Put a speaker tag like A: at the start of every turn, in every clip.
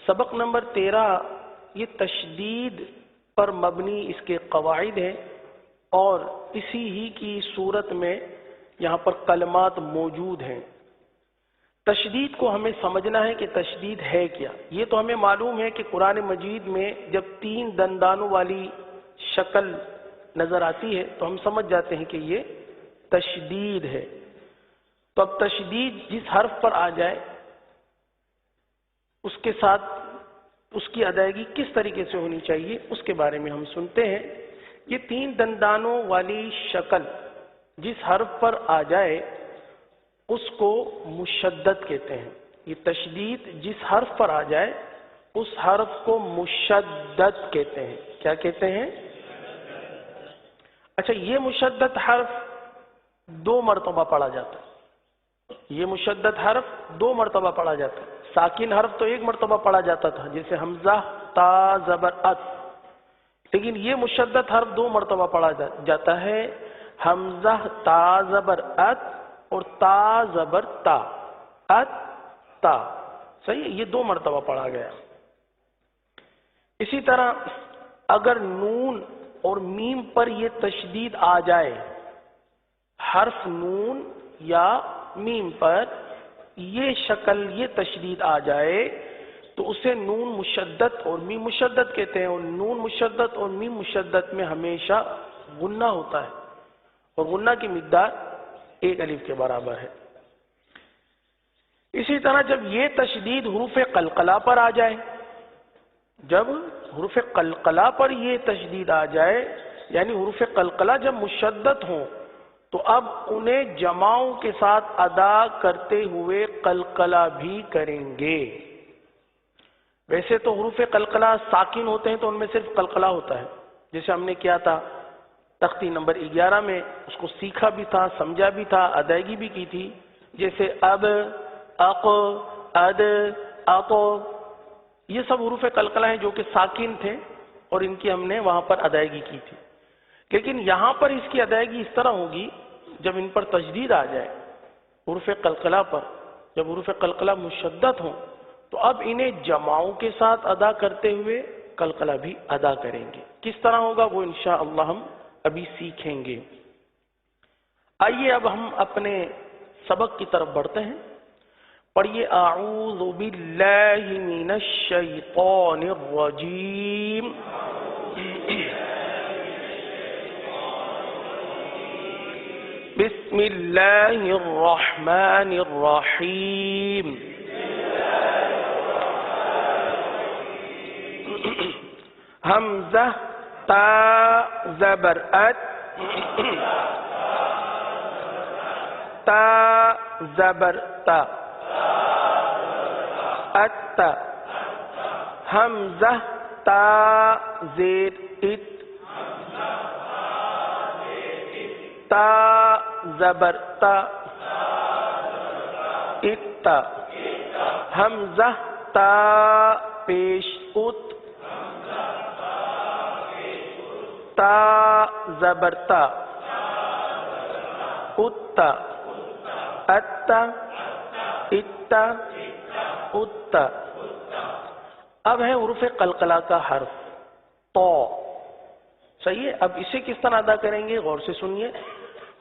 A: سبق نمبر 13 یہ تشدید پر مبنی اس کے قواعد ہیں اور اسی ہی کی صورت میں یہاں پر کلمات موجود ہیں۔ تشدید کو ہمیں سمجھنا ہے کہ تشدید ہے کیا۔ یہ تو ہمیں معلوم ہے کہ قرآن مجید میں جب 3 دندانوں والی شکل نظر آتی ہے تو ہم سمجھ جاتے ہیں کہ یہ تشدید ہے۔ تو اب تشدید جس حرف پر آ جائے اس کے ساتھ اس کی ادائیگی کس طریقے سے ہونی چاہیے اس کے بارے میں ہم سنتے ہیں۔ یہ 3 دندانوں والی شکل جس حرف پر آ جائے اس کو مشدد کہتے ہیں۔ یہ تشدید جس حرف پر آ جائے اس حرف کو مشدد کہتے ہیں۔ کیا کہتے ہیں؟ اچھا، یہ مشدد حرف 2 مرتبہ پڑھا جاتا ہے۔ یہ مشدد حرف 2 مرتبہ پڑھا جاتا ہے۔ ساکن حرف تو 1 مرتبہ پڑھا جاتا تھا، جیسے حمزہ تا زبر ات، لیکن یہ مشدد حرف 2 مرتبہ پڑھا جاتا ہے۔ حمزہ تا زبر ات اور تا زبر تا، ات تا، صحیح ہے؟ یہ 2 مرتبہ پڑھا گیا۔ اسی طرح اگر نون اور میم پر یہ تشدید آ جائے، حرف نون یا میم پر یہ شکل یہ تشدید آ جائے تو اسے نون مشدد اور میم مشدد کہتے ہیں، اور نون مشدد اور میم مشدد میں ہمیشہ غنہ ہوتا ہے اور غنہ کی مقدار 1 الف کے برابر ہے۔ اسی طرح جب یہ تشدید حروف قلقلہ پر آ جائے، جب حروف قلقلہ پر یہ تشدید آ جائے یعنی حروف قلقلہ جب مشدد ہوں تو اب انہیں جماؤں کے ساتھ ادا کرتے ہوئے قلقلہ بھی کریں گے۔ ویسے تو حروف قلقلہ ساکن ہوتے ہیں تو ان میں صرف قلقلہ ہوتا ہے، جیسے ہم نے کیا تھا تختی نمبر 11 میں، اس کو سیکھا بھی تھا، سمجھا بھی تھا، ادائیگی بھی کی تھی، جیسے اب، اق، اد، اق، یہ سب حروف قلقلہ ہیں جو کہ ساکن تھے اور ان کی ہم نے وہاں پر ادائیگی کی تھی۔ لیکن یہاں پر اس کی ادائیگی اس طرح ہوگی جب ان پر تشدید آ جائے حروف قلقلہ پر، جب حروف قلقلہ مشدد ہوں تو اب انہیں جماؤں کے ساتھ ادا کرتے ہوئے قلقلہ بھی ادا کریں گے۔ کس طرح ہوگا وہ انشاءاللہ ہم ابھی سیکھیں گے۔ آئیے اب ہم اپنے سبق کی طرف بڑھتے ہیں۔ پڑھیے اعوذ باللہ من الشیطان الرجیم۔ بسم اللہ الرحمن الرحیم۔ حمزہ تا زبر ات، تا زبر تا، ات، حمزہ تا زیر ات، تا زبر تا، ات، حمزہ تا پیش ات، تا زبر تا، ات، ات، ات، ات۔ اب ہے حروف قلقلہ کا حرف تو، صحیح ہے؟ اب اسے کس طرح ادا کریں گے غور سے سنیے۔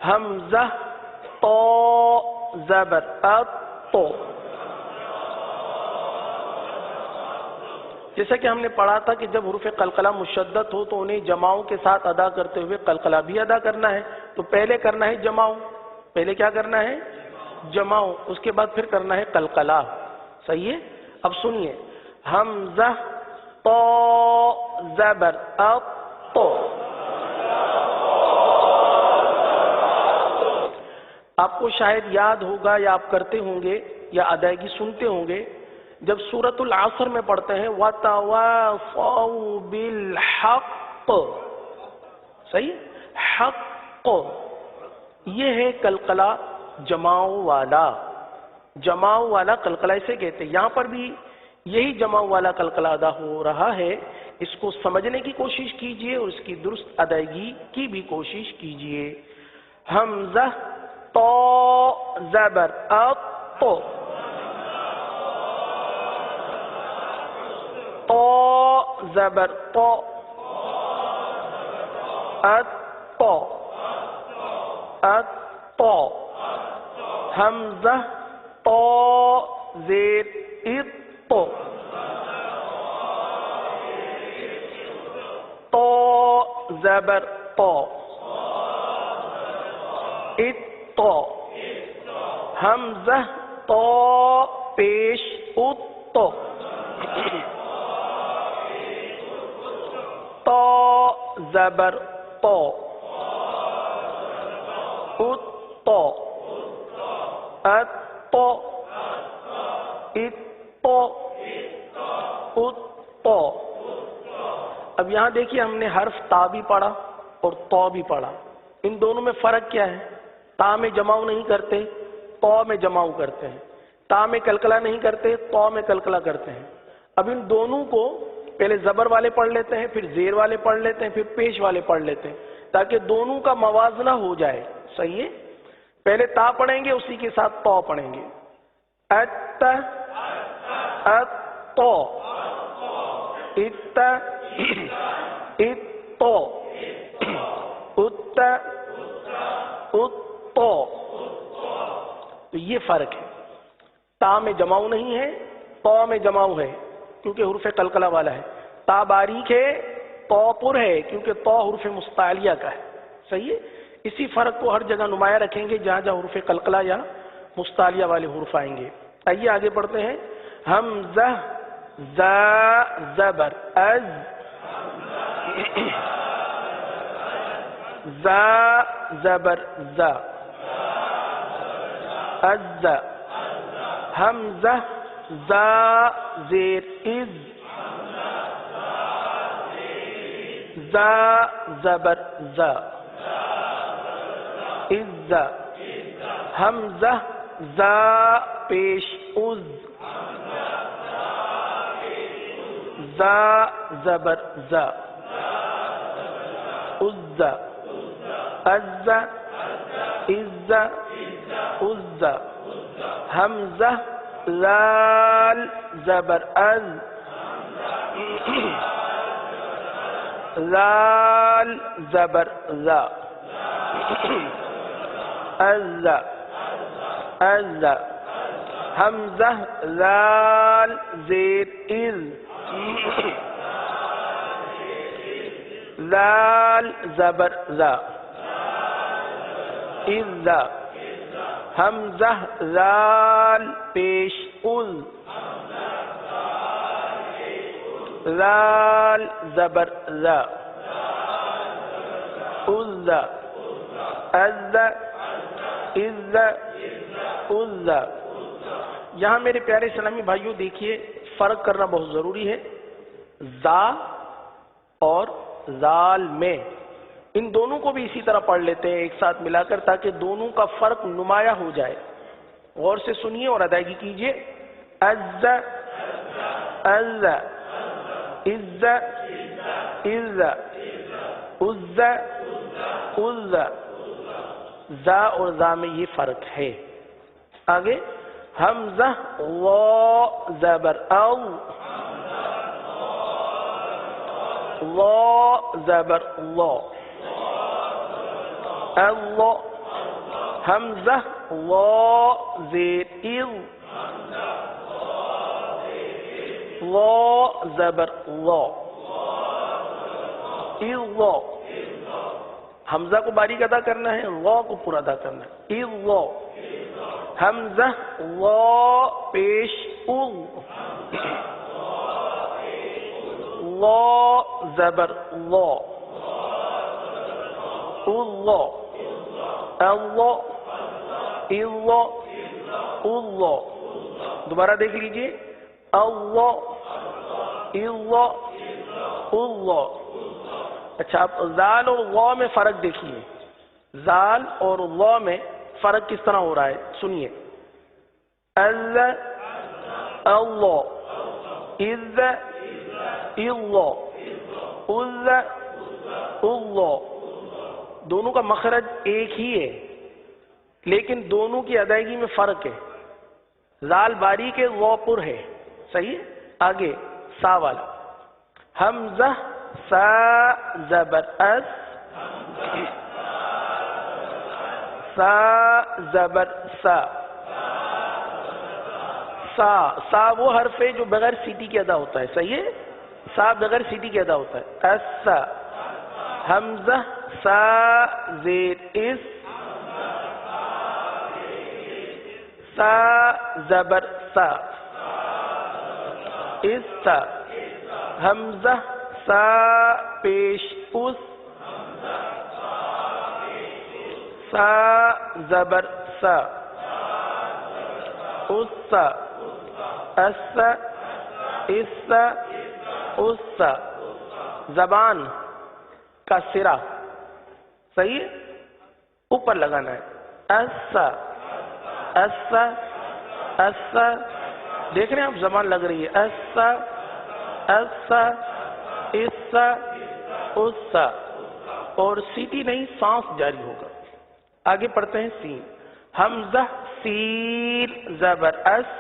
A: حمزہ تو زبر ات تو، جیسا کہ ہم نے پڑھا تھا کہ جب حروف قلقلہ مشدد ہو تو انہیں جماؤں کے ساتھ ادا کرتے ہوئے قلقلہ بھی ادا کرنا ہے۔ تو پہلے کرنا ہے جماؤں، پہلے کیا کرنا ہے؟ جماؤں، اس کے بعد پھر کرنا ہے قلقلہ، صحیح ہے؟ اب سنیے، حمزہ تو زبر ات تو۔ آپ کو شاید یاد ہوگا یا آپ کرتے ہوں گے یا ادائیگی سنتے ہوں گے، جب سورۃ العصر میں پڑھتے ہیں وَتَوَاصَوْا بِالْحَقِّ، صحیح؟ حق، یہ ہے قلقلہ جماؤں والا، جماؤں والا قلقلہ اسے کہتے ہیں۔ یہاں پر بھی یہی جماؤں والا قلقلہ ادا ہو رہا ہے، اس کو سمجھنے کی کوشش کیجئے اور اس کی درست ادائیگی کی بھی کوشش کیجئے۔ حمزہ تو زبر ات تو، تو زبر تو، اتو، اتو، حمزہ تو زیر اتو، تو زبر تو، اتو، حمزہ تو پیش اتو، تو زبر تو، اتو، اتو، اتو، اتو۔ اب یہاں دیکھیے ہم نے حرف تا بھی پڑھا اور تو بھی پڑھا، ان دونوں میں فرق کیا ہے؟ تا میں جماؤ نہیں کرتے، تو میں جماؤ کرتے ہیں، تا میں کلکلا نہیں کرتے، تو میں کلکلا کرتے ہیں۔ اب ان دونوں کو پہلے زبر والے پڑھ لیتے ہیں، پھر زیر والے پڑھ لیتے ہیں، پھر پیش والے پڑھ لیتے ہیں، تاکہ دونوں کا موازنہ ہو جائے۔ صحیح ہے؟ پہلے تا پڑھیں گے، اسی کے ساتھ تو پڑھیں گے۔ ات، اتو، ات، اتو، ات، اتو۔ تو یہ فرق ہے، تا میں جماؤ نہیں ہے، تو میں جماؤ ہے کیونکہ حرف قلقلہ والا ہے، تا باریک ہے، تو پر ہے کیونکہ تو حرف مستعلیہ کا ہے۔ صحیح ہے؟ اسی فرق کو ہر جگہ نمایاں رکھیں گے جہاں جہاں حرف قلقلہ یا مستعلیہ والے حروف آئیں گے۔ آئیے آگے پڑھتے ہیں۔ حمزہ زا زبر از، زا زبر زا، از، حمزہ زا زیر از، زا زبر زا، از، حمزہ زا پیش از، زا زبر زا، از، از، از، از، حمزہ لال زبر از، لال زبر لا، از، از، حمزہ لال زیر از، لال زبر لا، از، حمزہ لال پیش از، لال زبر لا، از، از، از، از۔ یہاں میرے پیارے اسلامی بھائیوں دیکھیے فرق کرنا بہت ضروری ہے، زا اور زال میں، ان دونوں کو بھی اسی طرح پڑھ لیتے ہیں ایک ساتھ ملا کر تاکہ دونوں کا فرق نمایاں ہو جائے۔ غور سے سنیے اور ادائیگی کیجیے۔ از، از، از، از، از، از، زا اور زا میں یہ فرق ہے۔ آگے حمزہ وا زبر او، وا زبر وا، اللہ، حمزہ وا زیر اذ، وا زبر وا، اذ، حمزہ کو باریک ادا کرنا ہے، وا کو پورا ادا کرنا ہے۔ اذ، حمزہ وا پیش اذ، وا زبر وا، اللہ، اللہ، اللہ، اللہ۔ دوبارہ دیکھ لیجئے، اللہ، اللہ، اللہ۔ اچھا اب زال اور وا میں فرق دیکھیے، زال اور وا میں فرق کس طرح ہو رہا ہے سنیے۔ اللہ، اللہ، اذ، اللہ، اذ، اللہ۔ دونوں کا مخرج ایک ہی ہے لیکن دونوں کی ادائیگی میں فرق ہے۔ زال باریک ہے، وا پر ہے۔ صحیح ہے؟ آگے سا والا حمزہ سا زبر اس، سا زبر سا، سا سا وہ حرف ہے جو بغیر سیٹی کے ادا ہوتا ہے، صحیح ہے، سا بغیر سیٹی کے ادا ہوتا ہے، اسا، حمزہ سا زیر اس، سا زبر سا، اسا، حمزہ سا پیش اس، سا زبر سا، اسا، اسا، اسا، اسا، زبان کا سرا، صحیح ہے، اوپر لگانا ہے، اسا، اسا، اسا، دیکھ رہے ہیں آپ زبان لگ رہی ہے، اسا، اسا، اسا، اسا، اور سیٹی نہیں، سانس جاری ہوگا۔ آگے پڑھتے ہیں سین، حمزہ سین زبر اس،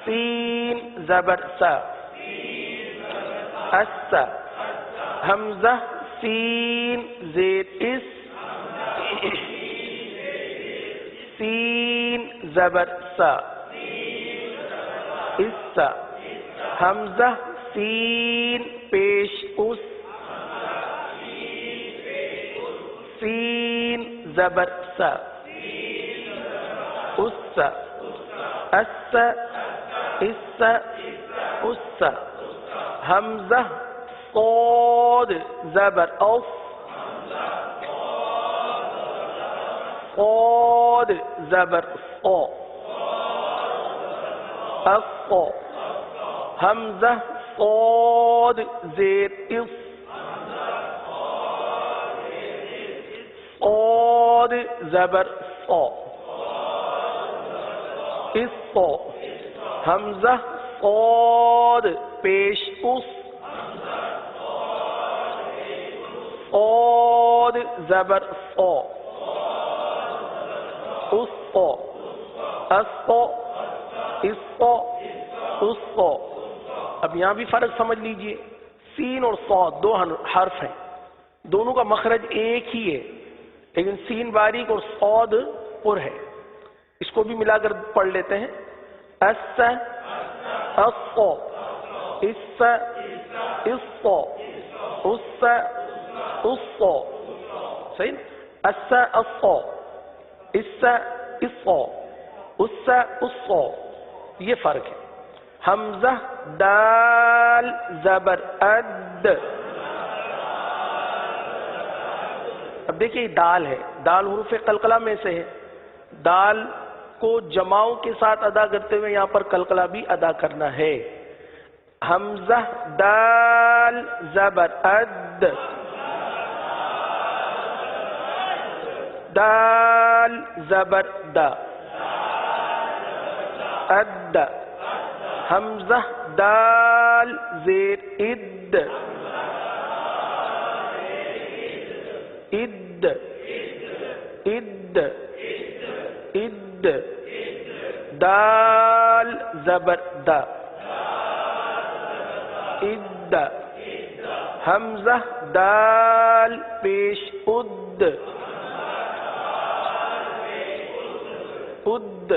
A: سین زبر سا، اسا، حمزہ سین زیر اس، سین زبر سا، اسا، حمزہ سین پیش اس، سین زبر سا، اسا، اسا، اسا، اسا، حمزہ صاد زبر اوف، صاد زبر صا، اصا، حمزہ صاد زیر اف، صاد زبر صا، اصا، حمزہ صاد پیش اس، صاد زبر صا، اسا، اسا، اسا، اسا۔ اب یہاں بھی فرق سمجھ لیجئے، سین اور صاد دو حرف ہیں، دونوں کا مخرج ایک ہی ہے، لیکن سین باریک اور صاد پر ہے۔ اس کو بھی ملا کر پڑھ لیتے ہیں، اسا، اسا، اسا، اسا، اسا، اسا، صحیح، اسا، اسا، اسا، اسا، اسا، اسا، یہ فرق ہے۔ حمزہ دال زبر اد، اب دیکھیں دال ہے، دال حروف قلقلہ میں سے ہے، دال کو جماؤں کے ساتھ ادا کرتے ہوئے یہاں پر قلقلہ بھی ادا کرنا ہے۔ حمزہ دال زبر اد، دال زبر دا، اد، حمزہ دال زیر اد، اد، اد، اد، دال زبر دا، اد، حمزہ دال پیش اد، اد،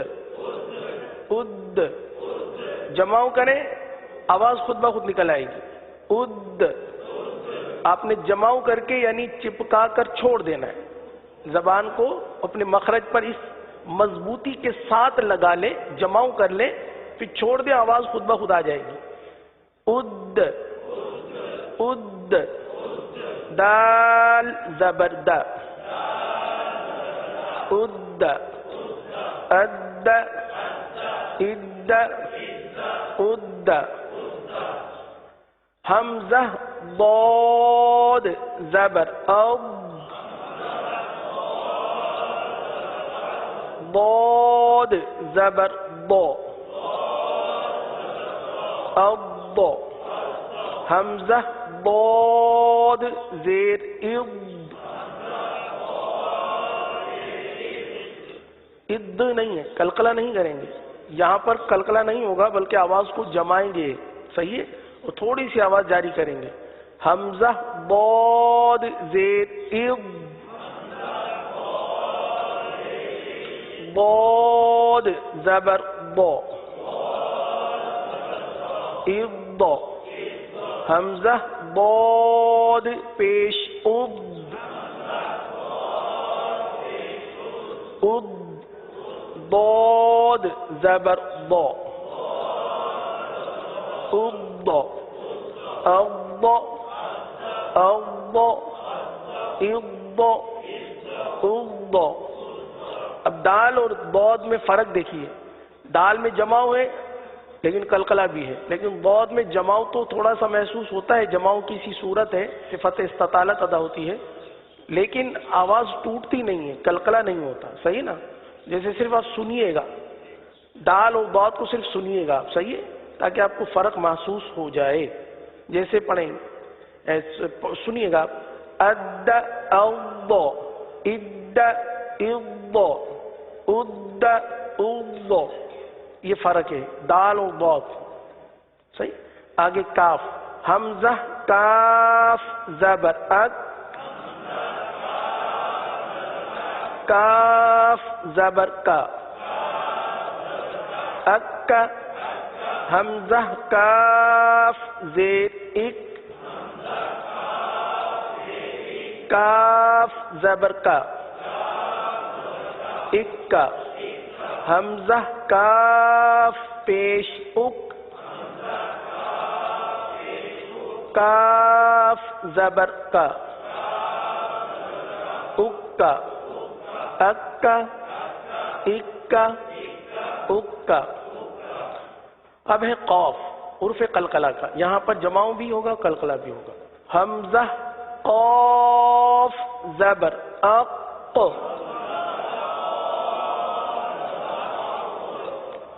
A: اد، جماؤں کریں آواز خود بخود نکل آئے گی، اد، آپ نے جماؤں کر کے یعنی چپکا کر چھوڑ دینا ہے، زبان کو اپنے مخرج پر اس مضبوطی کے ساتھ لگا لیں، جماؤں کر لیں، پھر چھوڑ دیں، آواز خود بخود آ جائے گی، اد، اد، دال زبر دا، اد، اد، اد، اد، حمزہ ضاد زبر اب، ضاد زبر ضا، اب، حمزہ ضاد زیر اض، اض نہیں ہے، قلقلہ نہیں کریں گے، یہاں پر قلقلہ نہیں ہوگا بلکہ آواز کو جمائیں گے، صحیح ہے، اور تھوڑی سی آواز جاری کریں گے. حمزہ ضاد زیر اض، ضاد زبر ضا، اض، حمزہ ضاد پیش اض، اض، ضاد زبر ضا، اض، اض، اض، اض، اض. اب دال اور ضاد میں فرق دیکھیے. دال میں جماؤ ہے لیکن قلقلہ بھی ہے، لیکن ضاد میں جماؤ تو تھوڑا سا محسوس ہوتا ہے، جماؤ کی سی صورت ہے، صفت استطالت ادا ہوتی ہے، لیکن آواز ٹوٹتی نہیں ہے، قلقلہ نہیں ہوتا، صحیح نا. جیسے صرف آپ سنیے گا، دال اور ضاد کو صرف سنیے گا آپ، صحیح ہے، تاکہ آپ کو فرق محسوس ہو جائے. جیسے پڑھیں، سنیے گا، اد اض، اد اض، اد اض، یہ فرق ہے دال اور ضاد، صحیح. آگے کاف، حمزہ کاف زبر اک، کاف زبر کا، اکا، حمزہ کاف زیر اک، کاف زبر کا، اکا، حمزہ کاف پیش اک، کاف زبر کا، اکا، اکا، اکا، اکا. اب ہے قاف، حرف قلقلہ کا، یہاں پر جماؤ بھی ہوگا قلقلہ بھی ہوگا. حمزہ قاف زبر اق،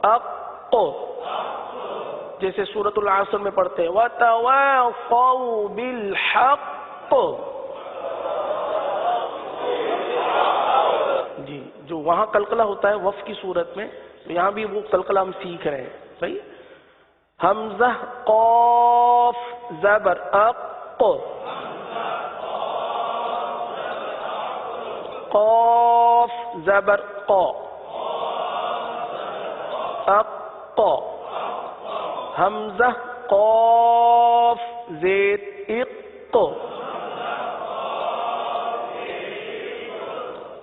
A: اق، جیسے سورۃ العصر میں پڑھتے ہیں وَتَوَاصَوْا بِالْحَقِّ. جی، جو وہاں قلقلہ ہوتا ہے وقف کی صورت میں، تو یہاں بھی وہ قلقلہ ہم سیکھ رہے ہیں، صحیح. حمزہ قاف زبر اق، قاف زبر قا، اق، حمزہ قاف زیر اق،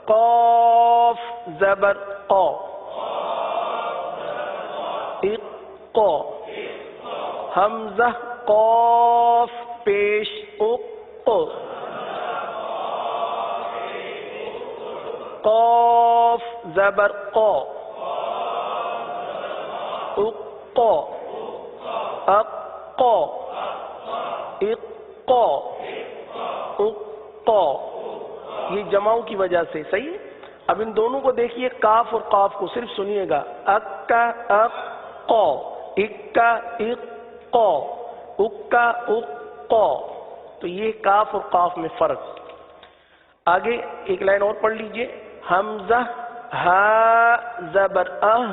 A: قاف زبر قا، اق، حمزہ قاف پیش اق، قاف زبر قا، اق، اق، اق، اق. یہ جماؤں کی وجہ سے، صحیح. اب ان دونوں کو دیکھیے، کاف اور قاف کو صرف سنیے گا، اکا اق، اکا اق، اکا اق. تو یہ کاف اور قاف میں فرق. آگے ایک لائن اور پڑھ لیجئے، حمزہ ہا زبر اہ،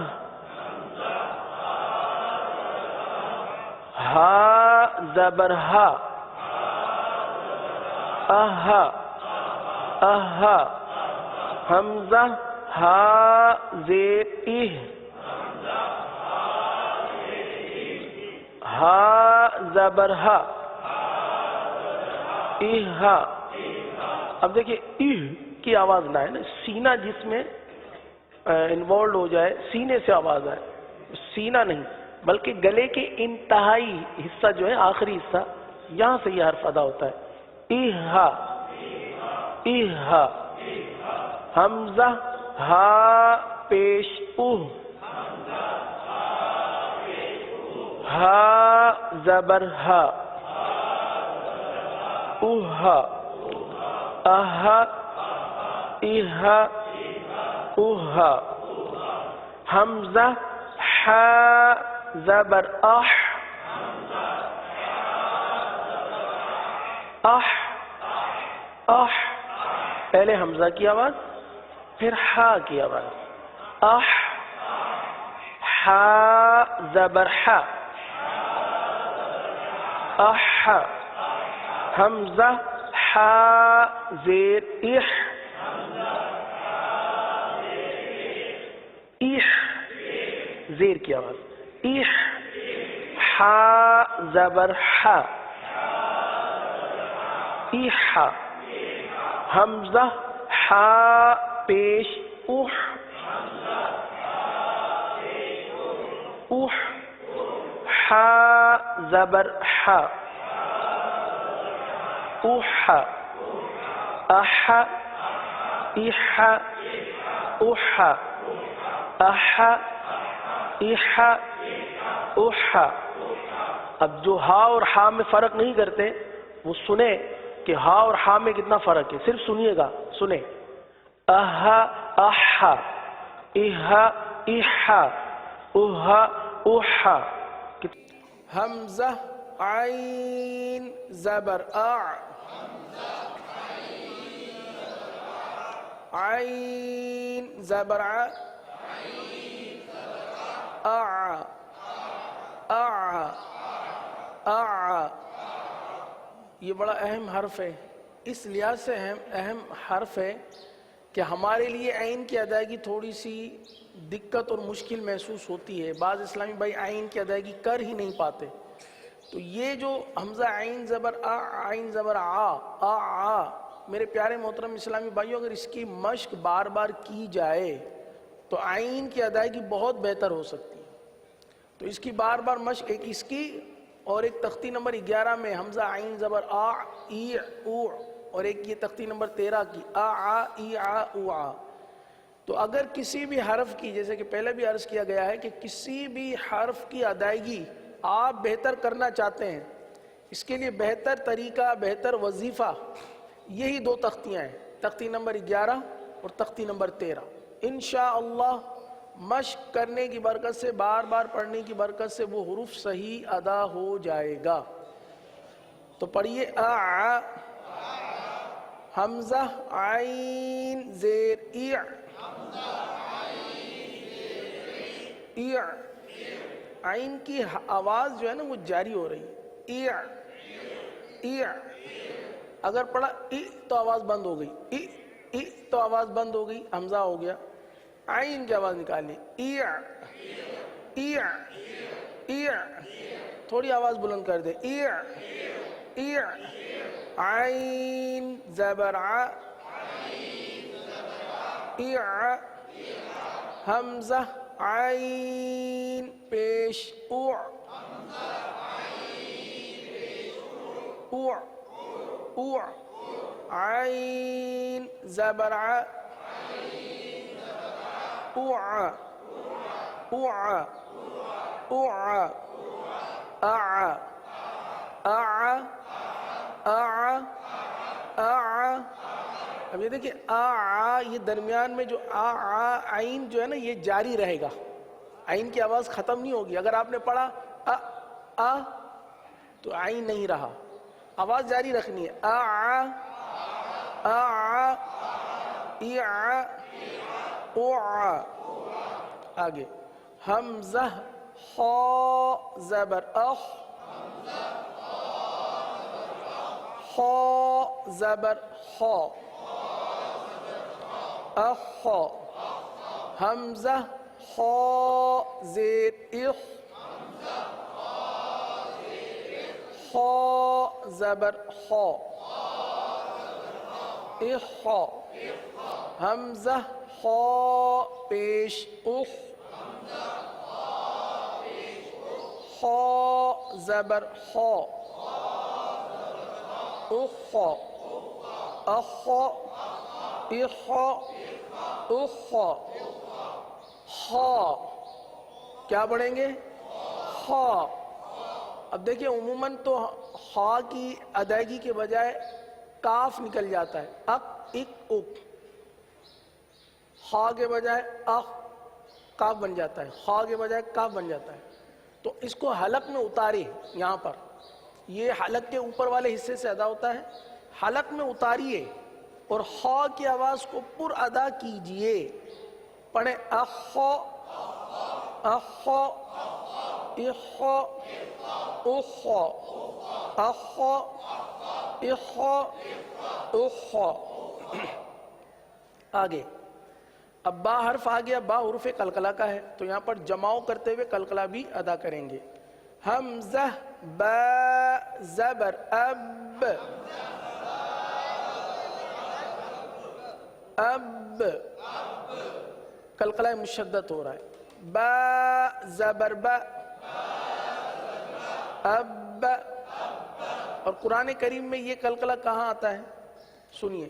A: ہا زبر ہا، اہا، اہا، حمزہ ہا زیر اہ، ہا زبر ہا، اہا. اب دیکھیے اہ کی آواز نہ ہے نا، سینہ جس میں انوالوڈ ہو جائے، سینے سے آواز آئے، سینہ نہیں بلکہ گلے کے انتہائی حصہ جو ہے، آخری حصہ، یہاں سے یہ حرف ادا ہوتا ہے، اہا، اہا. حمزہ ہا پیش اوہ، ہا زبر ہا، اوہا، اہا، اہا، اوہا. حمزہ ہا زبر اح، اح، اح. پہلے حمزہ کی آواز پھر ہا کی آواز، اح، حا زبر حا اح حمزہ حا زیر اح اح زیر کی آواز اح حا زبر حا اح حمزہ حا پیش اح اح حا زبر حا اح اح اح اح اح اح اح. اب جو ہا اور ہا میں فرق نہیں کرتے وہ سنیں کہ ہا اور ہا میں کتنا فرق ہے. صرف سنیے گا, سنیں. اہ اح اہ اح اہ اح. حمزہ عین زبر اع عین زبر ع اع اع اع. یہ بڑا اہم حرف ہے, اس لحاظ سے اہم حرف ہے کہ ہمارے لیے عین کی ادائیگی تھوڑی سی دقت اور مشکل محسوس ہوتی ہے. بعض اسلامی بھائی عین کی ادائیگی کر ہی نہیں پاتے. تو یہ جو حمزہ عین زبر آ عین زبر آ میرے پیارے محترم اسلامی بھائیوں, اگر اس کی مشق بار بار کی جائے تو عین کی ادائیگی بہت بہتر ہو سکتی ہے. تو اس کی بار بار مشق, ایک اس کی اور ایک تختی نمبر 11 میں حمزہ عین زبر آ ای او, اور ایک یہ تختی نمبر 13 کی آ ای آ او آ. تو اگر کسی بھی حرف کی, جیسے کہ پہلے بھی عرض کیا گیا ہے کہ کسی بھی حرف کی ادائیگی آپ بہتر کرنا چاہتے ہیں, اس کے لیے بہتر طریقہ, بہتر وظیفہ یہی دو تختیاں ہیں, تختی نمبر 11 اور تختی نمبر 13. انشاءاللہ مشق کرنے کی برکت سے, بار بار پڑھنے کی برکت سے وہ حروف صحیح ادا ہو جائے گا. تو پڑھیے اع حمزہ عین زیر اع اع. عین کی آواز جو ہے نا وہ جاری ہو رہی ہے. اع اع. اگر پڑھا ای تو آواز بند ہو گئی, ای تو آواز بند ہو گئی, حمزہ ہو گیا. عین کی آواز نکالنی اع اع اع. تھوڑی آواز بلند کر دے اع اع. عین زبر ع اع. حمزہ عین پیش اوع اوع اوع. عین زبر ع اوع اوع اوع. اع اع اع اع. اب یہ دیکھیں آ یہ درمیان میں جو عین جو ہے نا یہ جاری رہے گا, عین کی آواز ختم نہیں ہوگی. اگر آپ نے پڑھا آ تو عین نہیں رہا, آواز جاری رکھنی ہے. آ اع اوع. آگے حمزہ خا زبر اخ خا زبر خا اخ. حمزہ خا زیر اخ خا زبر خا اخ. حمزہ خا پیش اخ خا زبر خا اخ اخ اخ اخ. خا کیا پڑھیں گے خا. اب دیکھیں عموماً تو خا کی ادائیگی کے بجائے کاف نکل جاتا ہے, اک اک اک. خا کے بجائے اخ کاف بن جاتا ہے, خا کے بجائے کاف بن جاتا ہے. تو اس کو حلق میں اتارے, یہاں پر یہ حلق کے اوپر والے حصے سے ادا ہوتا ہے, حلق میں اتاریے اور خا کی آواز کو پر ادا کیجئے. پڑھیں اخ اخ اخ اخ اخ اخ اخ. آگے اب با حرف آ گیا، با حروف قلقلہ کا ہے، تو یہاں پر جماؤ کرتے ہوئے قلقلہ بھی ادا کریں گے. حمزہ با زبر اب، اب قلقلہ مشدد ہو رہا ہے. با زبر با، اب. اور قرآن کریم میں یہ قلقلہ کہاں آتا ہے؟ سنیے.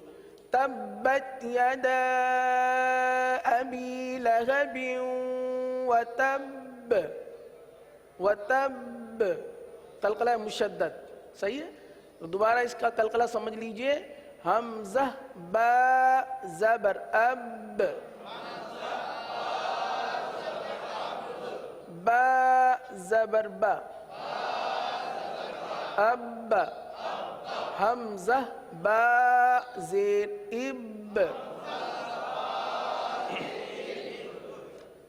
A: تبت یدا ابی لہب وتب، وتب قلقلہ مشدد. صحیح ہے؟ تو دوبارہ اس کا قلقلہ سمجھ لیجئے. حمزہ با زبر اب، با زبر با، اب. حمزہ با زیر اب،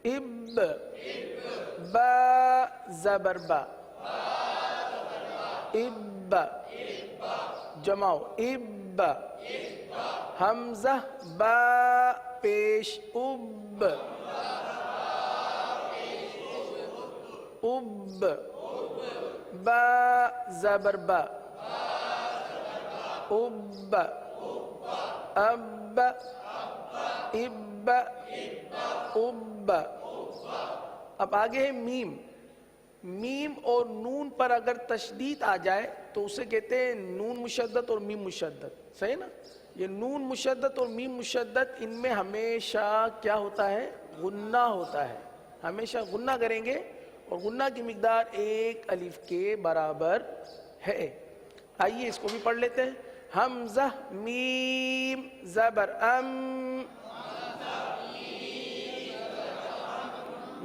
A: اب. با زبر با، اب. جماؤ اب. حمزہ با پیش اب، اب. با زبر با، اب. اب، اب، اب. اب آگے ہے میم. میم اور نون پر اگر تشدید آ جائے تو اسے کہتے ہیں نون مشدد اور میم مشدد. صحیح نا؟ یہ نون مشدد اور میم مشدد ان میں ہمیشہ کیا ہوتا ہے؟ غنہ ہوتا ہے. ہمیشہ غنہ کریں گے اور غنہ کی مقدار ایک الف کے برابر ہے. آئیے اس کو بھی پڑھ لیتے ہیں. حمزہ میم زبر ام،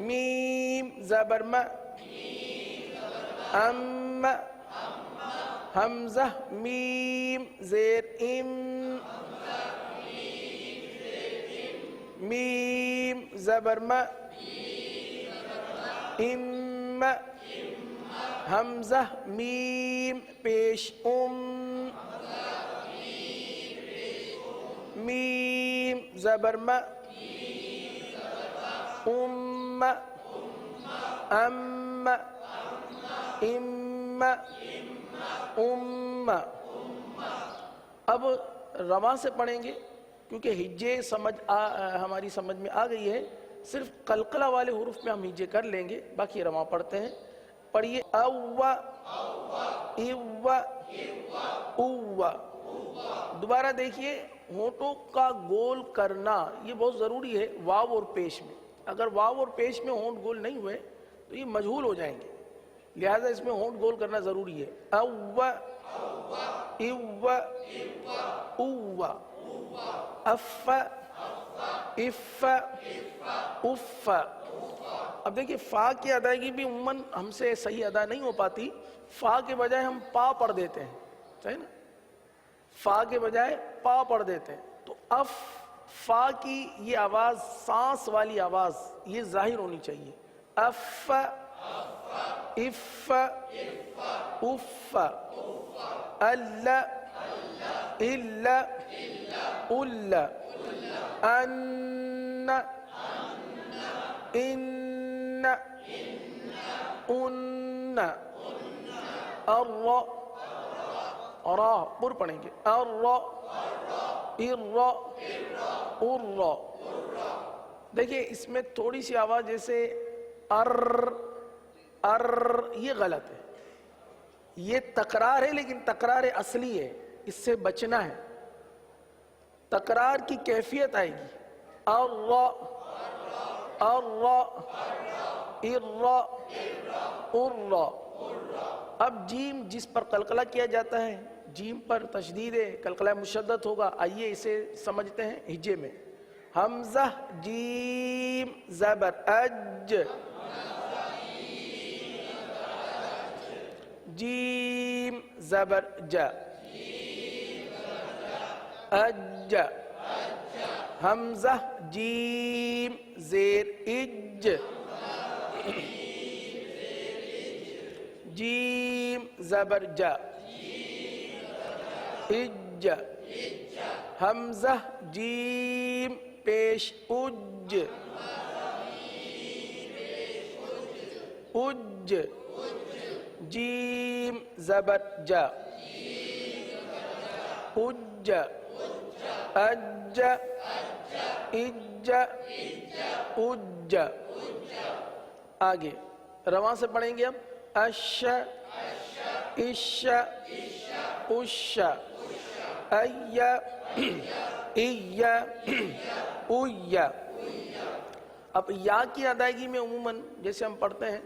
A: میم زبر ما، ام. حمزہ میم زیر ام، میم زبر ما، ام. حمزہ میم پیش ام، میم زبر ما، ام. ام، ام، ام. اب رواں سے پڑھیں گے کیونکہ ہجے ہماری سمجھ میں آ گئی ہے. صرف قلقلہ والے حروف میں ہم ہجے کر لیں گے، باقی رواں پڑھتے ہیں. پڑھیے. او، او، او. دوبارہ دیکھیے ہونٹوں کا گول کرنا یہ بہت ضروری ہے واو اور پیش میں. اگر واو اور پیش میں ہونٹ گول نہیں ہوئے تو یہ مجہول ہو جائیں گے، لہذا اس میں ہونٹ گول کرنا ضروری ہے. او، او، او. اف، اف، اف. اب دیکھیے فا کی ادائیگی بھی عموماً ہم سے صحیح ادا نہیں ہو پاتی. فا کے بجائے ہم پا پڑھ دیتے ہیں. صحیح نا؟ فا کے بجائے پا پڑھ دیتے ہیں. تو اف، فا کی یہ آواز سانس والی آواز یہ ظاہر ہونی چاہیے. اف، اف، اف. ال، ال، ال. ان، ان، ان. الر، را پر پڑھیں گے. الر، ار، ار. دیکھیں اس میں تھوڑی سی آواز جیسے ار، ار، یہ غلط ہے. یہ تکرار ہے لیکن تکرار اصلی ہے، اس سے بچنا ہے. تکرار کی کیفیت آئے گی. ار، ار، ار، ار. اب جیم جس پر قلقلہ کیا جاتا ہے، جیم پر تشدید ہے، قلقلہ مشدد ہوگا. آئیے اسے سمجھتے ہیں ہجے میں. حمزہ جیم زبر اج، جیم زبر جا، اج. حمزہ جیم زیر اج، جیم زبر جا، اج، حمزہ جیم پیش اج، اج، جیم زبر جا، اج، اج، اج، اج۔ آگے رواں سے پڑھیں گے اب، اش، اش، اش، ای، ای، اوی۔ اب یا کی ادائیگی میں عموماً جیسے ہم پڑھتے ہیں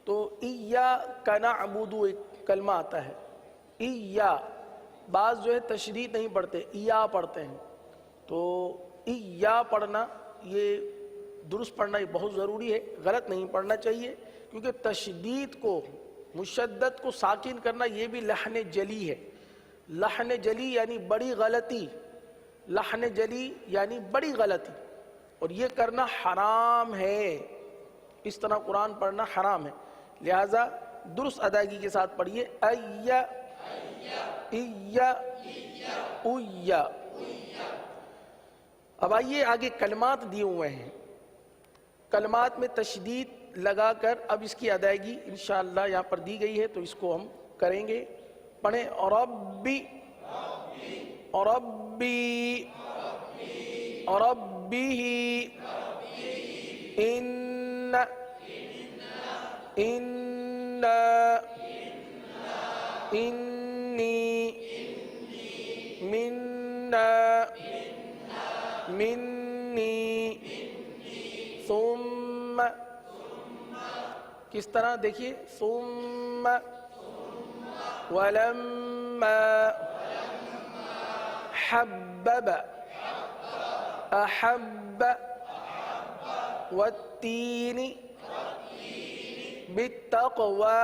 A: تو ایاک نعبد ایک کلمہ آتا ہے، ایا، بعض جو ہے تشدید نہیں پڑھتے، ایا پڑھتے ہیں، تو ایا پڑھنا یہ درست پڑھنا یہ بہت ضروری ہے، غلط نہیں پڑھنا چاہیے، کیونکہ تشدید کو، مشدد کو ساکن کرنا یہ بھی لحن جلی ہے۔ لحن جلی یعنی بڑی غلطی، لحن جلی یعنی بڑی غلطی، اور یہ کرنا حرام ہے، اس طرح قرآن پڑھنا حرام ہے، لہذا درست ادائیگی کے ساتھ پڑھیے، ایا، ایا، اویا۔ اب آئیے آگے کلمات دیے ہوئے ہیں، کلمات میں تشدید لگا کر اب اس کی ادائیگی انشاءاللہ یہاں پر دی گئی ہے تو اس کو ہم کریں گے۔ پڑھیں، ربی، ربی، ربی، ان، ان، انی، منا، منی، ثم، کس طرح دیکھیے، ثم، ولما، حبب، احب، والتین، بالتقوی،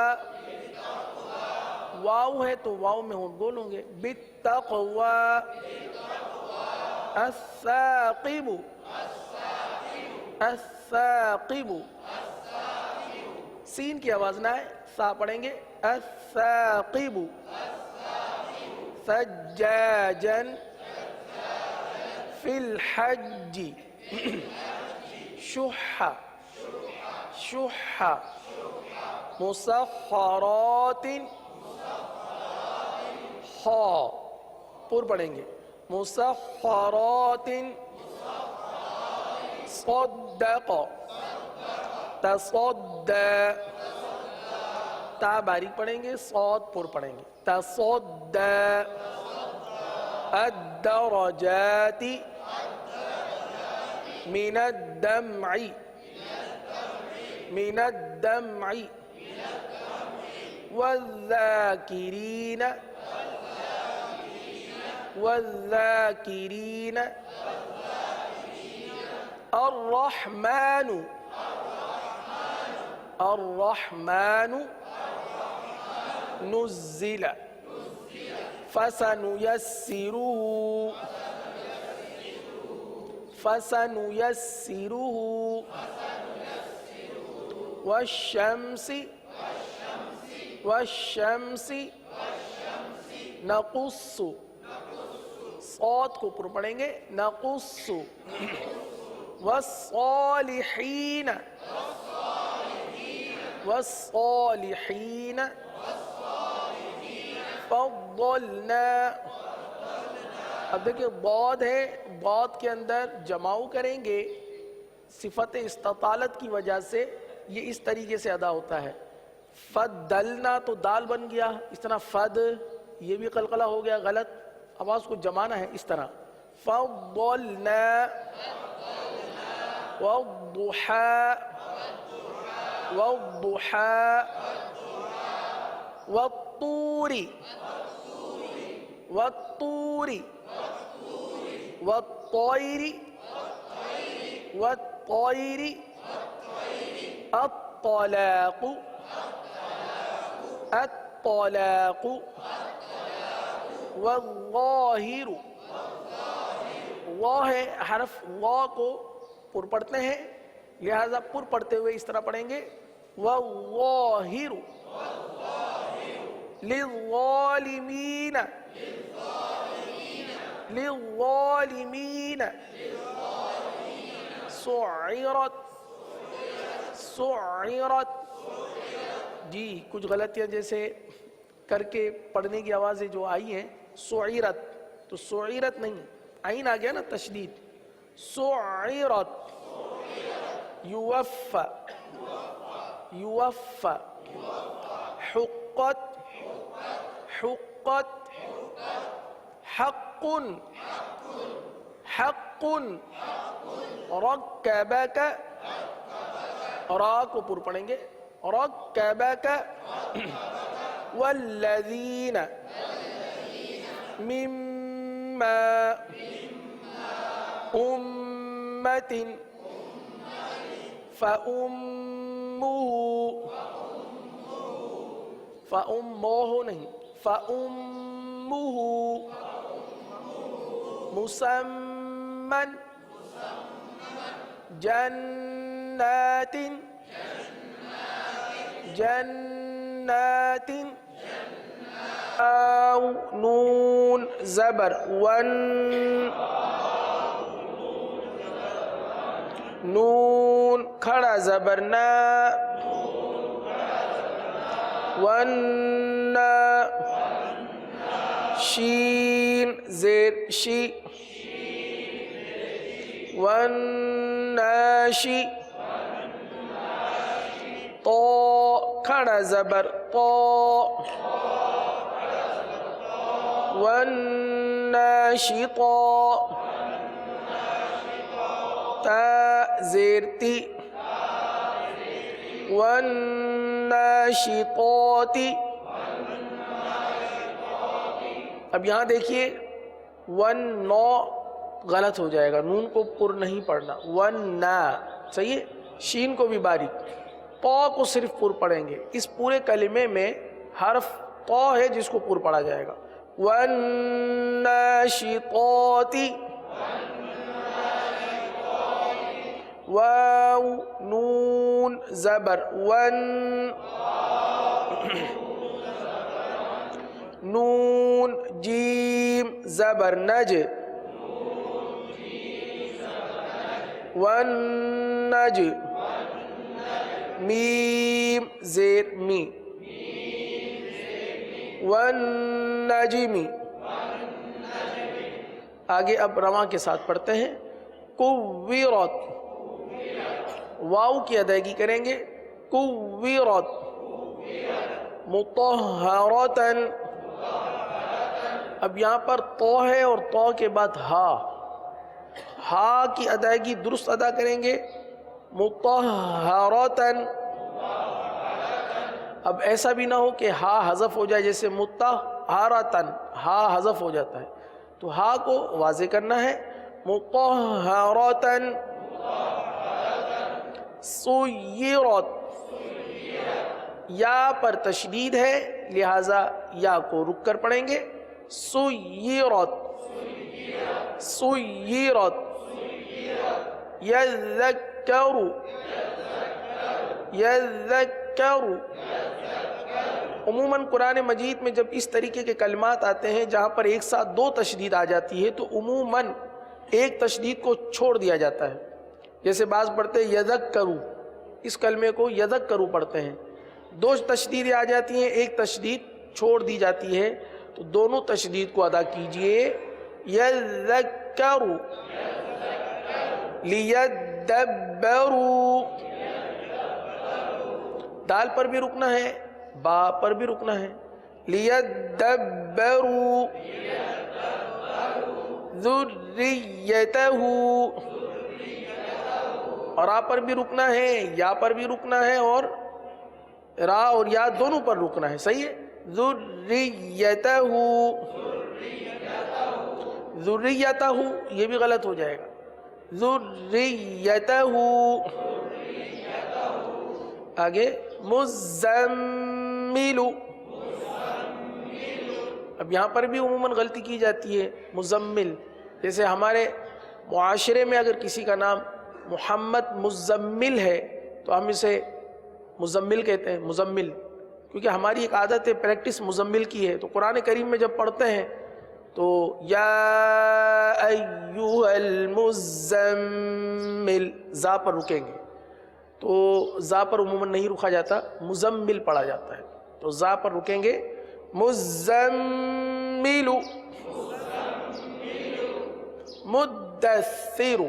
A: واو ہے تو واو میں ہم بولوں گے، بالتقوی، الثاقب، الثاقب، سین کی آواز نہ ہے، سا پڑھیں گے، الثاقب، سجاجا فی الحج، شح، شح، مسخرات، خا، پر پڑھیں گے، مسخرات، صدق، تصدى، تا باریک پڑھیں گے، صاد پر پڑھیں گے، تصدى، الدرجات، من الدمع، من الدمع، والذاكرين، والذاكرين، الرحمن، الرحمن، نزل، فسنيسره، فسنيسره، والشمس، والشمس، نقص، صوت کو پر پڑھیں گے، نقص، والصالحین، والصالحین، فضلنا۔ اب دیکھیں ضاد ہے، ضاد کے اندر جماؤ کریں گے، صفت استطالت کی وجہ سے یہ اس طریقے سے ادا ہوتا ہے، فضلنا تو دال بن گیا، اس طرح فد، یہ بھی قلقلہ ہو گیا غلط، آواز کو جمانا ہے اس طرح، فضلنا، والضحى، والضحى، والطور، والطور، والطير، والطير، الطلاق، الطلاق، والظاہر، واہ ہے حرف، واہ کو پر پڑھتے ہیں، لہذا پر پڑھتے ہوئے اس طرح پڑھیں گے والظاہر للظالمین للظالمین سعرت سعرت. جی کچھ غلطیاں جیسے کر کے پڑھنے کی آوازیں جو آئی ہیں سعرت، تو سعرت نہیں، عین آ گیا نا تشدید. سعرت یوفى یوفى حقت حقت حق حق رکبک، را کو پر پڑھیں گے رکبک والذین مما امت فأمه فأمه نہیں فأمه مسمن جنات جنات او نون زبر ون نون کھڑا زبر نا ون شین زیر شی والناشی طا کھڑا زبر طا والناشطا تا زیر تی والناشطات. اب یہاں دیکھیے ون نو غلط ہو جائے گا، نون کو پر نہیں پڑھنا، ون نا صحیح ہے، شین کو بھی باریک، طا کو صرف پر پڑھیں گے. اس پورے کلمے میں حرف طا ہے جس کو پر پڑھا جائے گا. والناشطات واو نون زبر ون نون جیم زبر نج والنج میم زیر می والنجمی. آگے اب رواں کے ساتھ پڑھتے ہیں کوّرت، واو کی ادائیگی کریں گے کوّرت مطہرتاً. اب یہاں پر طا ہے اور طا کے بعد ہا، ہا کی ادائیگی درست ادا کریں گے مطہرتاً. اب ایسا بھی نہ ہو کہ ہا حذف ہو جائے، جیسے مطہرتاً ہا حذف ہو جاتا ہے، تو ہا کو واضح کرنا ہے مطہرتاً. سیرت، یا پر تشدید ہے لہذا یا کو رک کر پڑھیں گے سیرت سیرت. یذکر یذکر. عموماً قرآن مجید میں جب اس طریقے کے کلمات آتے ہیں جہاں پر ایک ساتھ دو تشدید آ جاتی ہے تو عموماً ایک تشدید کو چھوڑ دیا جاتا ہے. جیسے بعض پڑھتے ہیں یذکرو، اس کلمے کو یذکرو پڑھتے ہیں، دو تشدیدیں آ جاتی ہیں، ایک تشدید چھوڑ دی جاتی ہے، تو دونوں تشدید کو ادا کیجئے یذکرو لیدبروا. دال پر بھی رکنا ہے، با پر بھی رکنا ہے لیدبروا ذریتہ، اور را پر بھی رکنا ہے، یا پر بھی رکنا ہے، اور را اور یا دونوں پر رکنا ہے. صحیح ہے. ذریتہ ذریتہ یہ بھی غلط ہو جائے گا ذریتہ. آگے مزمل. اب یہاں پر بھی عموماً غلطی کی جاتی ہے مزمل. جیسے ہمارے معاشرے میں اگر کسی کا نام محمد مزمل ہے تو ہم اسے مزمل کہتے ہیں، مزمل، کیونکہ ہماری ایک عادت ہے پریکٹس مزمل کی ہے. تو قرآن کریم میں جب پڑھتے ہیں تو یا ایھا المزمل زا پر رکیں گے، تو زا پر عموماً نہیں رکا جاتا، مزمل پڑھا جاتا ہے. تو زا پر رکیں گے، مزمل، مدثر.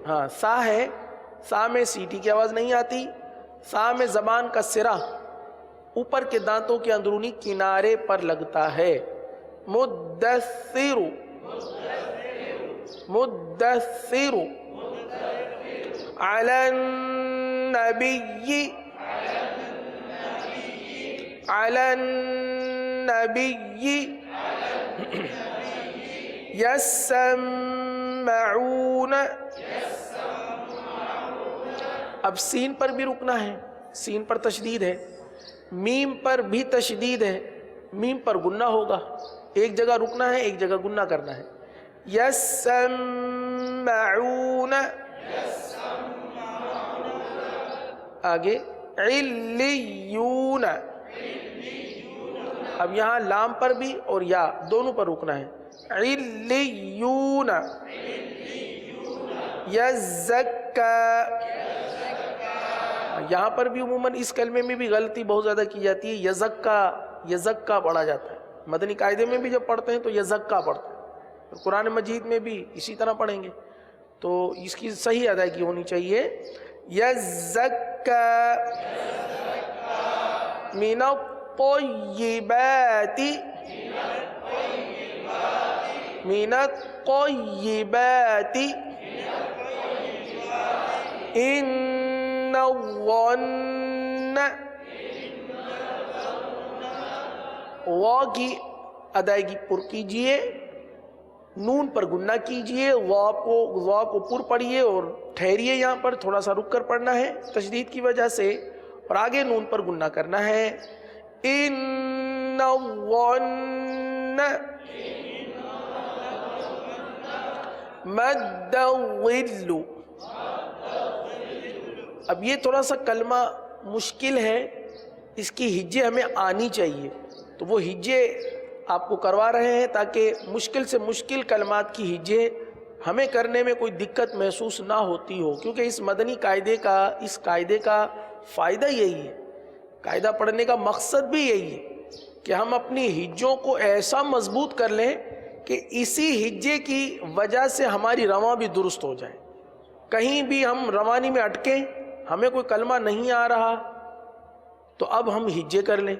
A: ہاں سا ہے، سا میں سیٹی کی آواز نہیں آتی، سا میں زبان کا سرا اوپر کے دانتوں کے اندرونی کنارے پر لگتا ہے. مدثر، مدثر. علی النبی، علی النبی یسمعون. اب سین پر بھی رکنا ہے، سین پر تشدید ہے، میم پر بھی تشدید ہے، میم پر گنہ ہوگا، ایک جگہ رکنا ہے ایک جگہ گنہ کرنا ہے. یسمعون. آگے علیون. اب یہاں لام پر بھی اور یا دونوں پر رکنا ہے. علیون. یزکا. یہاں پر بھی عموماً اس کلمے میں بھی غلطی بہت زیادہ کی جاتی ہے، یزکا، یزکا پڑھا جاتا ہے. مدنی قاعدے میں بھی جب پڑھتے ہیں تو یزکا پڑھتے ہیں، قرآن مجید میں بھی اسی طرح پڑھیں گے تو اس کی صحیح ادائیگی ہونی چاہیے. یزکا من الطیبات، من الطیبات. ان الظن، وا کی ادائیگی پر کیجئے، نون پر گنہ کیجئے، وا کو پر پڑھیے اور ٹھہریے، یہاں پر تھوڑا سا رک کر پڑھنا ہے تشدید کی وجہ سے، اور آگے نون پر گنہ کرنا ہے. ان الظن مد الظل. اب یہ تھوڑا سا کلمہ مشکل ہے، اس کی ہجے ہمیں آنی چاہیے، تو وہ ہجے آپ کو کروا رہے ہیں تاکہ مشکل سے مشکل کلمات کی ہجے ہمیں کرنے میں کوئی دقت محسوس نہ ہوتی ہو، کیونکہ اس مدنی قاعدے کا، اس قاعدے کا فائدہ یہی ہے، قاعدہ پڑھنے کا مقصد بھی یہی ہے کہ ہم اپنی ہجوں کو ایسا مضبوط کر لیں کہ اسی ہجے کی وجہ سے ہماری رواں بھی درست ہو جائے. کہیں بھی ہم روانی میں اٹکیں، ہمیں کوئی کلمہ نہیں آ رہا تو اب ہم ہجے کر لیں،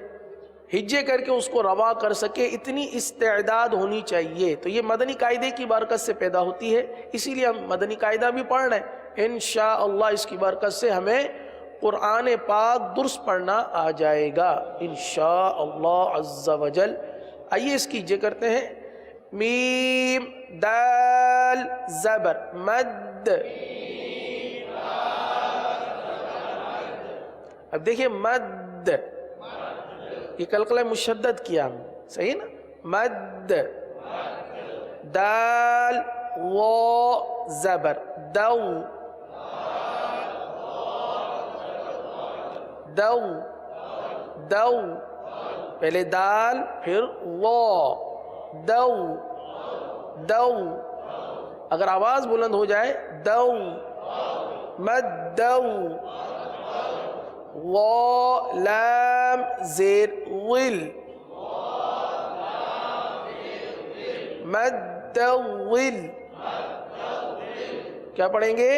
A: ہجے کر کے اس کو روا کر سکے، اتنی استعداد ہونی چاہیے. تو یہ مدنی قاعدے کی برکت سے پیدا ہوتی ہے، اسی لیے ہم مدنی قاعدہ بھی پڑھ رہے ہیں. انشاءاللہ اس کی برکت سے ہمیں قرآن پاک درست پڑھنا آ جائے گا انشاءاللہ عز و جل. آئیے اس کی ہجے کرتے ہیں. میم دال زبر مد. اب دیکھیں مد، یہ قلقلہ مشدد کیا ہم، صحیح نا؟ مد. دال و زبر دو، دو، دو. پہلے دال پھر و، دو، دو. اگر آواز بلند ہو جائے دو، مد دو. و لام زیر ول، مد ول. کیا پڑھیں گے؟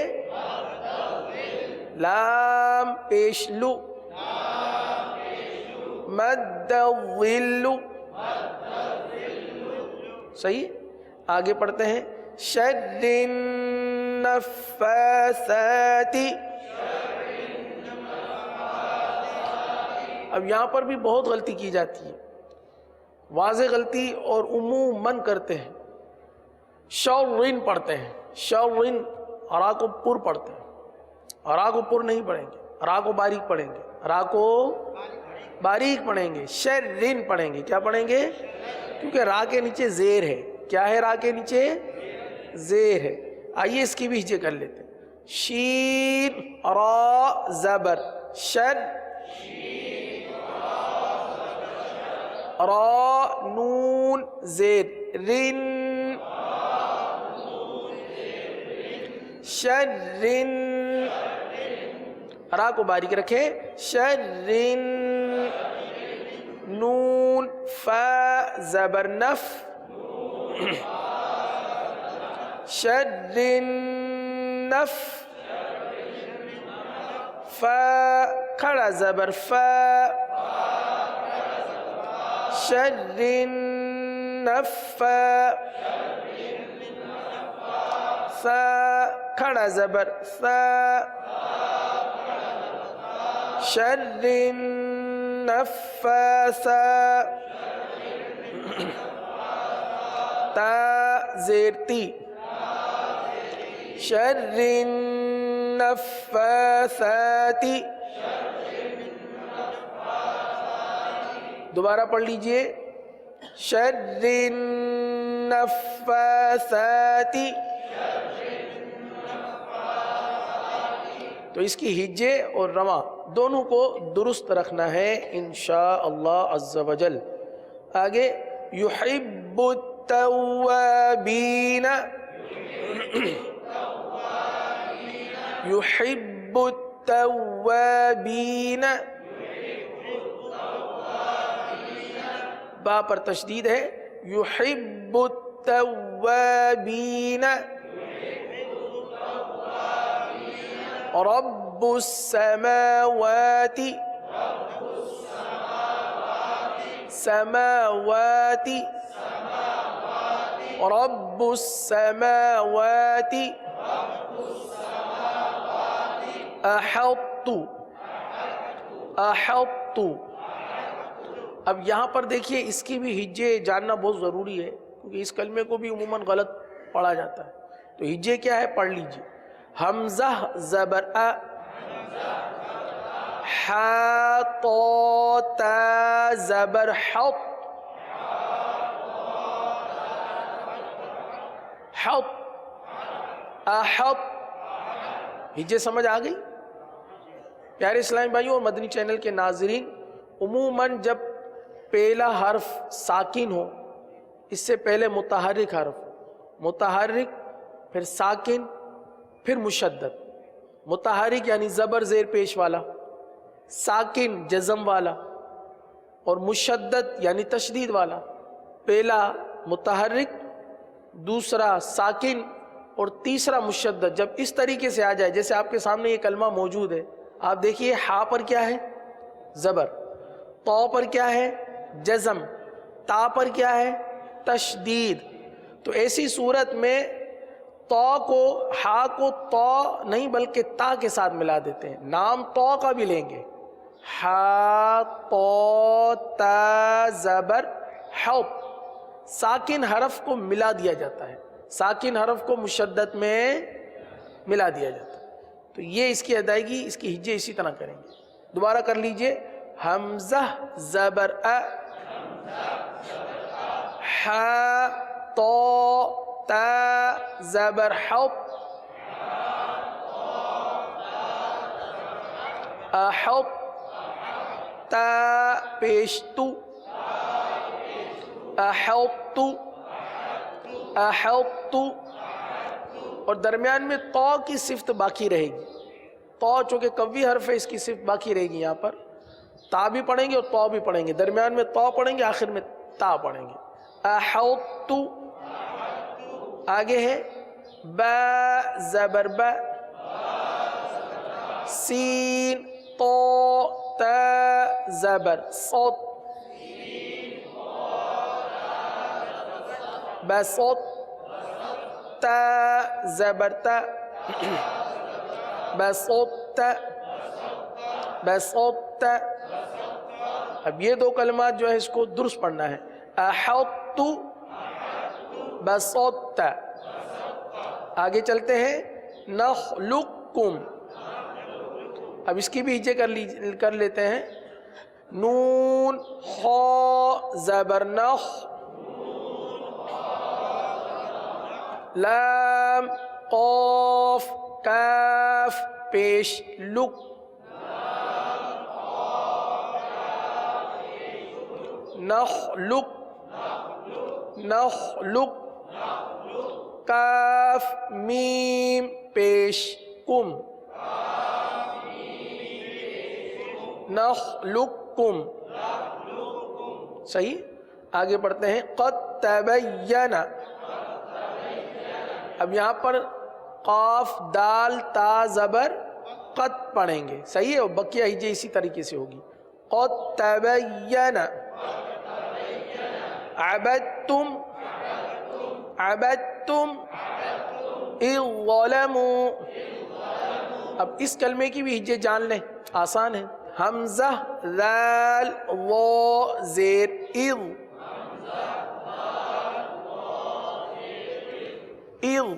A: لام پیش لو، مد ول. صحیح. آگے پڑھتے ہیں. شر النفاثات. اب یہاں پر بھی بہت غلطی کی جاتی ہے، واضح غلطی اور عموماً کرتے ہیں. شرن پڑھتے ہیں، شرن. را کو پر پڑھتے ہیں، را کو پر نہیں پڑھیں گے، را کو باریک پڑھیں گے، را کو باریک پڑھیں گے. شرن پڑھیں گے. کیا پڑھیں گے؟ کیونکہ را کے نیچے زیر ہے. کیا ہے؟ را کے نیچے زیر ہے. آئیے اس کی بھی ہجے کر لیتے ہیں. شین را زبر شر، را نون زیر رن، شرن، را کو باریک رکھیں، شرن، نون فا زبر نف، شرن نف، فا کھڑا زبر فا، شرن نفا، ثا کھڑا زبر ثا، شرن نفاثا، تا زیر تی، شرن نفاثاتی. دوبارہ پڑھ لیجئے، شرن نفاثاتی. تو اس کی ہجے اور رواں دونوں کو درست رکھنا ہے انشاءاللہ عز و جل. آگے یحب التوابین، یحب التوابین، با پر تشدید ہے، یحب التوابین، رب السماوات، سماوات، رب السماوات، احط، احط. اب یہاں پر دیکھیے اس کی بھی ہجے جاننا بہت ضروری ہے، کیونکہ اس کلمے کو بھی عموماً غلط پڑھا جاتا ہے. تو ہجے کیا ہے پڑھ لیجیے. حمزہ زبر ا، حا طا تا زبر حط، حط، احط. ہجے سمجھ آ گئی پیارے اسلامی بھائیوں اور مدنی چینل کے ناظرین؟ عموماً جب پہلا حرف ساکن ہو، اس سے پہلے متحرک حرف، متحرک پھر ساکن پھر مشدد. متحرک یعنی زبر زیر پیش والا، ساکن جزم والا، اور مشدد یعنی تشدید والا. پہلا متحرک، دوسرا ساکن اور تیسرا مشدد. جب اس طریقے سے آ جائے، جیسے آپ کے سامنے یہ کلمہ موجود ہے، آپ دیکھیے ہا پر کیا ہے زبر، طا پر کیا ہے جزم، تا پر کیا ہے تشدید. تو ایسی صورت میں طا کو، ہا کو طا نہیں بلکہ تا کے ساتھ ملا دیتے ہیں. نام طا کا بھی لیں گے، ہا طا تا زبر حط. ساکن حرف کو ملا دیا جاتا ہے، ساکن حرف کو مشدد میں ملا دیا جاتا ہے. تو یہ اس کی ادائیگی، اس کی ہجے اسی طرح کریں گے. دوبارہ کر لیجئے. حمزہ زبر ا، حا طا تا زبر حط، احط، تا پیش تو، احط، احط. اور درمیان میں طا کی صفت باقی رہے گی. طا چونکہ قوی حرف ہے، اس کی صفت باقی رہے گی. یہاں پر تا بھی پڑھیں گے اور طا بھی پڑھیں گے، درمیان میں طا پڑھیں گے، آخر میں تا پڑھیں گے. احط. آگے ہے با زبر با، سین طا تا زبر صوت، بسط، تا زبر تا، بسط، بسط. اب یہ دو کلمات جو ہے اس کو درست پڑھنا ہے. احط، بسط. آگے چلتے ہیں. نخلقکم. اب اس کی بھی ہجے کر لیتے ہیں. نون خا زبر نخ، لام قاف کاف پیش لک نخلق نخلق کاف میم پیش کم نخلقکم صحیح. آگے پڑھتے ہیں قد تبین. اب یہاں پر قاف دال تا زبر قد پڑھیں گے صحیح ہے، اور بقیہ ہجے اسی طریقے سے ہوگی. قد تبین عبدتم عبدتم اذ ظلموا. اب اس کلمے کی بھی ہجے جان لیں، آسان ہے. حمزہ ذال وا زیر اذ اذ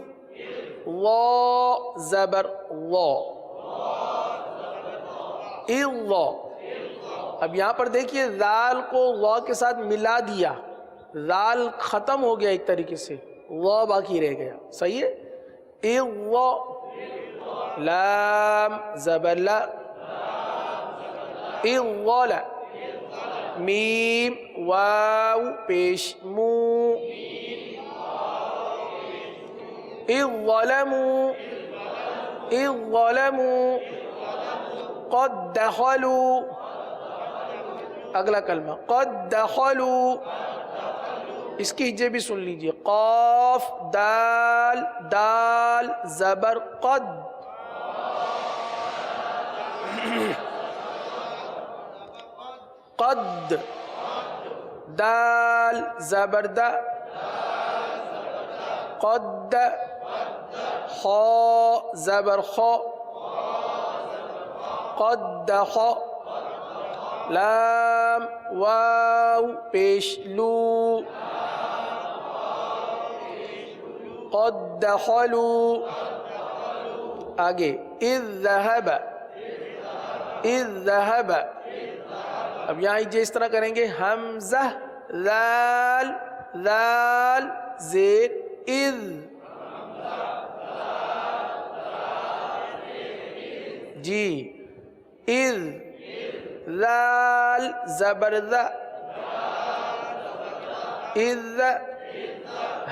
A: وا زبر وا اذ وا. اب یہاں پر دیکھیے ذال کو وا کے ساتھ ملا دیا، ذال ختم ہو گیا ایک طریقے سے، وا باقی رہ گیا صحیح ہے. اذ وا لام زبر لا اذ ظلم میم واو پیش مو اذ ظلموا اذ ظلموا قد دخلوا. اگلا کلمہ قد دخلوا، اس کی ہجے بھی سن لیجئے. قاف دال دال زبر قد قد دال زبر دا قد خا زبر خا قد خا لام واو پیش لو قد دخلوا. آگے اذ ذهب اذ ذهب. اب یہاں یہ اس طرح کریں گے حمزہ ذال ذال زیر اذ جی اذ ذال زبر ذا اذ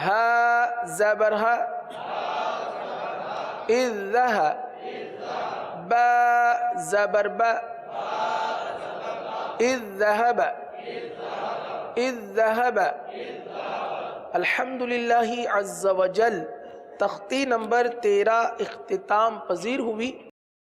A: ہا زبر ہا اذ ہا با زبر با اذ ذهب اذ ذهب. الحمدللہ عز وجل تختی نمبر 13 اختتام پذیر ہوئی.